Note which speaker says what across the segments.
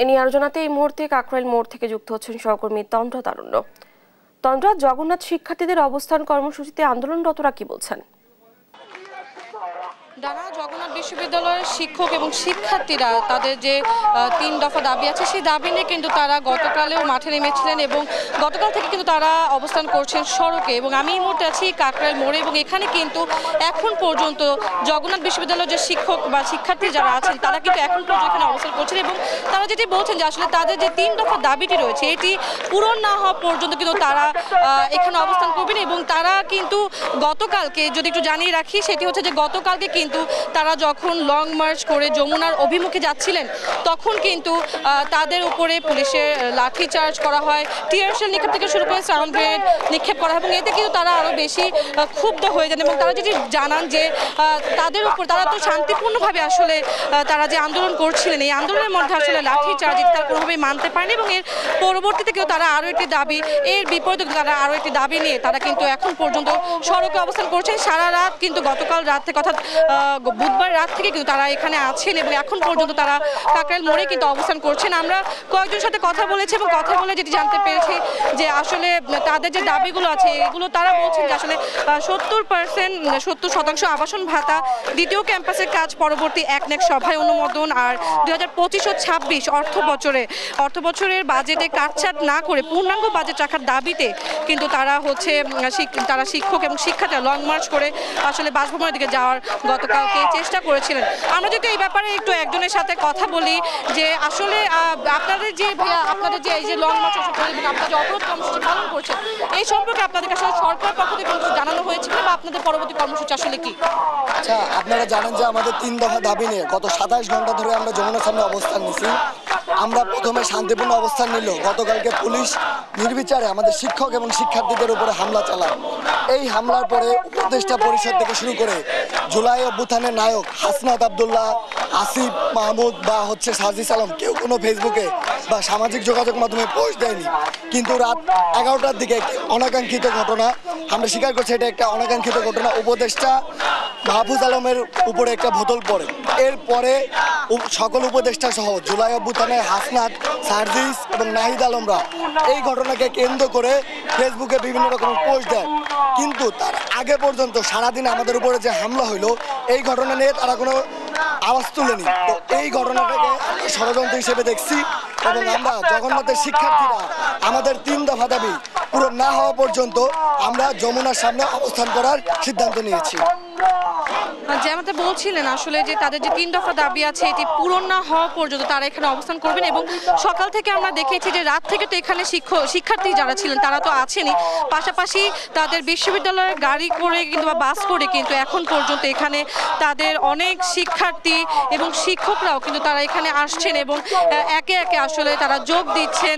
Speaker 1: এ নিয়ে আলোচনাতে এই মুহূর্তে কাকরাইল মোড় থেকে যুক্ত হচ্ছেন সহকর্মী তন্দ্রা তারুণ্য। তন্দ্রা, জগন্নাথ শিক্ষার্থীদের অবস্থান কর্মসূচিতে আন্দোলনরতরা কি বলছেন?
Speaker 2: ডানা, জগন্নাথ বিশ্ববিদ্যালয়ের শিক্ষক এবং শিক্ষার্থীরা তাদের যে 3 দফা দাবি আছে সেই দাবি নিয়ে কিন্তু তারা গতকালেও মাঠে নেমেছিলেন এবং গতকাল থেকে কিন্তু তারা অবস্থান করছেন সড়কে। এবং আমি এই মুহূর্তে আছি কাকরাইল মোড়ে এবং এখানে কিন্তু এখন পর্যন্ত জগন্নাথ বিশ্ববিদ্যালয়ের যে শিক্ষক বা শিক্ষার্থী যারা আছেন তারা কিন্তু এখন পর্যন্ত এখানে অবস্থান করছেন এবং তারা যেটি বলছেন যে আসলে তাদের যে 3 দফা দাবিটি রয়েছে এটি পূরণ না হওয়া পর্যন্ত কিন্তু তারা এখানে অবস্থান করবেন। এবং তারা কিন্তু গতকালকে যদি একটু জানিয়ে রাখি, সেটি হচ্ছে যে গতকালকে কিন্তু তারা যখন লং মার্চ করে যমুনার অভিমুখে যাচ্ছিলেন তখন কিন্তু তাদের উপরে পুলিশের লাঠি চার্জ করা হয়, টিয়ার শেল নিক্ষেপ থেকে শুরু করে সাউন্ড গ্রেনেড নিক্ষেপ করা হয় এবং এতে কিন্তু তারা আরও বেশি ক্ষুব্ধ হয়ে যান। এবং তারা যেটি জানান যে তাদের উপর তারা তো শান্তিপূর্ণভাবে আসলে তারা যে আন্দোলন করছিলেন এই আন্দোলনের মধ্যে আসলে লাঠি চার্জ তারা কোনোভাবেই মানতে পারেনি এবং এর পরবর্তীতে কেউ তারা আরও একটি দাবি, এর বিপরীতে তারা আরও একটি দাবি নিয়ে তারা কিন্তু এখন পর্যন্ত সড়কে অবস্থান করছেন। সারা রাত কিন্তু গতকাল রাত থেকে অর্থাৎ বুধবার রাত থেকে কিন্তু তারা এখানে আছেন এবং এখন পর্যন্ত তারা কাকরাইল মোড়ে কিন্তু অবস্থান করছেন। আমরা কয়েকজনের সাথে কথা বলেছি এবং কথা বলে যেটি জানতে পেরেছি যে আসলে তাদের যে দাবিগুলো আছে এগুলো তারা বলছেন যে আসলে 70% আবাসন ভাতা, দ্বিতীয় ক্যাম্পাসের কাজ পরবর্তী একনেক সভায় অনুমোদন, আর 2025-26 অর্থ বছরের বাজেটে কাটছাট না করে পূর্ণাঙ্গ বাজেট রাখার দাবিতে কিন্তু তারা হচ্ছে তারা শিক্ষক এবং শিক্ষার্থীরা লং মার্চ করে আসলে বাসভবনের দিকে যাওয়ার গতকালকে চেষ্টা করেছিলেন। আমরা যদি এই ব্যাপারে একটু একজনের সাথে কথা বলি যে আসলে আপনাদের যে এই যে লং মার্চ আপনাদের যে অবরোধ কর্মসূচি পালন করছেন এই সম্পর্কে আপনাদের আসলে সরকার পক্ষ থেকে জানানো হয়েছিল বা আপনাদের পরবর্তী কর্মসূচি আসলে কি?
Speaker 3: আচ্ছা, আপনারা জানেন যে আমাদের 3 দফা দাবি নিয়ে গত 27 ঘন্টা ধরে আমরা যমুনার সামনে অবস্থান নিয়েছি। আমরা প্রথমে শান্তিপূর্ণ অবস্থান নিল, গতকালকে পুলিশ নির্বিচারে আমাদের শিক্ষক এবং শিক্ষার্থীদের উপরে হামলা চালায়। এই হামলার পরে উপদেষ্টা পরিষদ থেকে শুরু করে জুলাই অভ্যুত্থানের নায়ক হাসনাত আবদুল্লাহ, আসিফ মাহমুদ বা সাজিস আলম কেউ কোনো ফেসবুকে বা সামাজিক যোগাযোগ মাধ্যমে পোস্ট দেয়নি। কিন্তু রাত 11টার দিকে একটি অনাকাঙ্ক্ষিত ঘটনা, আমরা স্বীকার করছি এটা একটা অনাকাঙ্ক্ষিত ঘটনা, উপদেষ্টা মাহফুজ আলমের উপরে একটা বোতল পড়ে। এরপরে সকল উপদেষ্টা সহ জুলাই অভ্যুত্থানে হাসনাত, সাজিস এবং নাহিদ আলমরা এই ঘটনাকে কেন্দ্র করে ফেসবুকে বিভিন্ন রকম পোস্ট দেয়। কিন্তু তার আগে পর্যন্ত সারাদিন আমাদের উপরে যে হামলা হইলো এই ঘটনা নিয়ে তারা কোনো আওয়াজ তুলেনি। তো এই ঘটনাটাকে ষড়যন্ত্র হিসেবে দেখছি এবং আমরা জগন্নাথের শিক্ষার্থীরা আমাদের 3 দফা দাবি পূরণ না হওয়া পর্যন্ত আমরা যমুনার সামনে অবস্থান করার সিদ্ধান্ত নিয়েছি।
Speaker 2: যেমনটা বলছিলেন আসলে যে তাদের যে 3 দফা দাবি আছে এটি পূরণ না হওয়া পর্যন্ত তারা এখানে অবস্থান করবেন এবং সকাল থেকে আমরা দেখেছি যে রাত থেকে তো এখানে শিক্ষার্থী যারা ছিলেন তারা তো আছেনই, পাশাপাশি তাদের বিশ্ববিদ্যালয়ের গাড়ি করে কিন্তু বা বাস করে কিন্তু এখন পর্যন্ত এখানে তাদের অনেক শিক্ষার্থী এবং শিক্ষকরাও কিন্তু তারা এখানে আসছেন এবং একে একে আসলে তারা যোগ দিচ্ছেন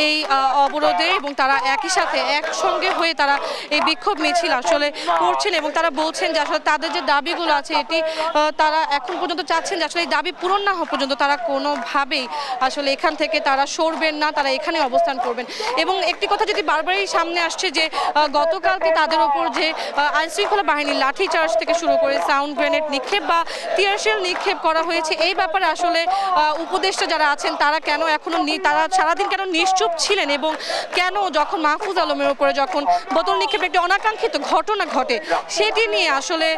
Speaker 2: এই অবরোধে এবং তারা একই সাথে একসঙ্গে হয়ে তারা এই বিক্ষোভ মিছিল আসলে করছেন এবং তারা বলছেন যে আসলে তাদের যে দাবিগুলো আছে এটি তারা এখন পর্যন্ত চাচ্ছেন যে আসলে এই দাবি পূরণ না হওয়া পর্যন্ত তারা কোনোভাবেই আসলে এখান থেকে তারা সরবেন না, তারা এখানে অবস্থান করবেন। এবং একটি কথা যদি বারবারই সামনে আসছে যে গতকালকে তাদের ওপর যে আইনশৃঙ্খলা বাহিনীর লাঠি চার্জ থেকে শুরু করে সাউন্ড গ্রেনেড নিক্ষেপ বা টিয়ার শেল নিক্ষেপ করা হয়েছে, এই ব্যাপারে আসলে উপদেষ্টা যারা আছেন তারা কেন এখনো তারা সারাদিন কেন নিশ্চুপ ছিলেন এবং কেন যখন মাহফুজ আলমের উপরে যখন বোতল নিক্ষেপের একটি অনাকাঙ্ক্ষিত ঘটনা ঘটে সেটি নিয়ে আসলে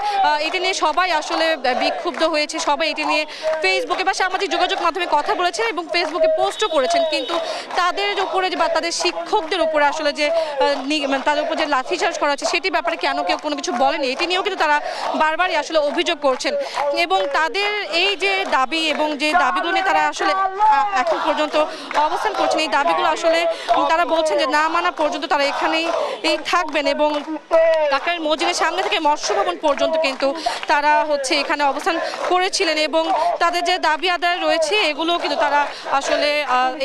Speaker 2: এটি নিয়ে সবাই আসলে বিক্ষুব্ধ হয়েছে, সবাই এটি নিয়ে ফেসবুকে বা সামাজিক যোগাযোগ মাধ্যমে কথা বলেছেন এবং ফেসবুকে পোস্টও করেছেন। কিন্তু তাদের উপরে বা তাদের শিক্ষকদের উপরে আসলে যে তাদের উপর যে লাঠিচার্জ করা হচ্ছে সেটি ব্যাপারে কেন কেউ কোনো কিছু বলেনি, এটি নিয়েও কিন্তু তারা বারবারই আসলে অভিযোগ করছেন এবং তাদের এই যে দাবি এবং যে দাবিগুলো নিয়ে তারা আসলে এখন পর্যন্ত অবস্থান করছেন এই দাবিগুলো আসলে তারা বলছেন যে না মানা পর্যন্ত তারা এখানেই থাকবেন এবং কাকরাইল মসজিদের সামনে থেকে মৎস্য ভবন পর্যন্ত কিন্তু তারা এখানে অবস্থান করেছিলেন এবং তাদের যে দাবি আদায় রয়েছে এগুলো কিন্তু তারা আসলে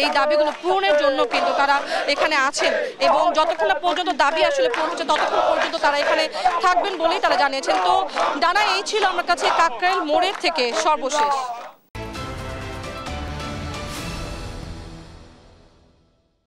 Speaker 2: এই দাবিগুলো পূরণের জন্য কিন্তু তারা এখানে আছেন এবং যতক্ষণ না পর্যন্ত দাবি আসলে পূরণ হচ্ছে ততক্ষণ পর্যন্ত তারা এখানে থাকবেন বলেই তারা জানিয়েছেন। তো ডানা, এই ছিল আমার কাছে কাকরাইল মোড়ের থেকে সর্বশেষ।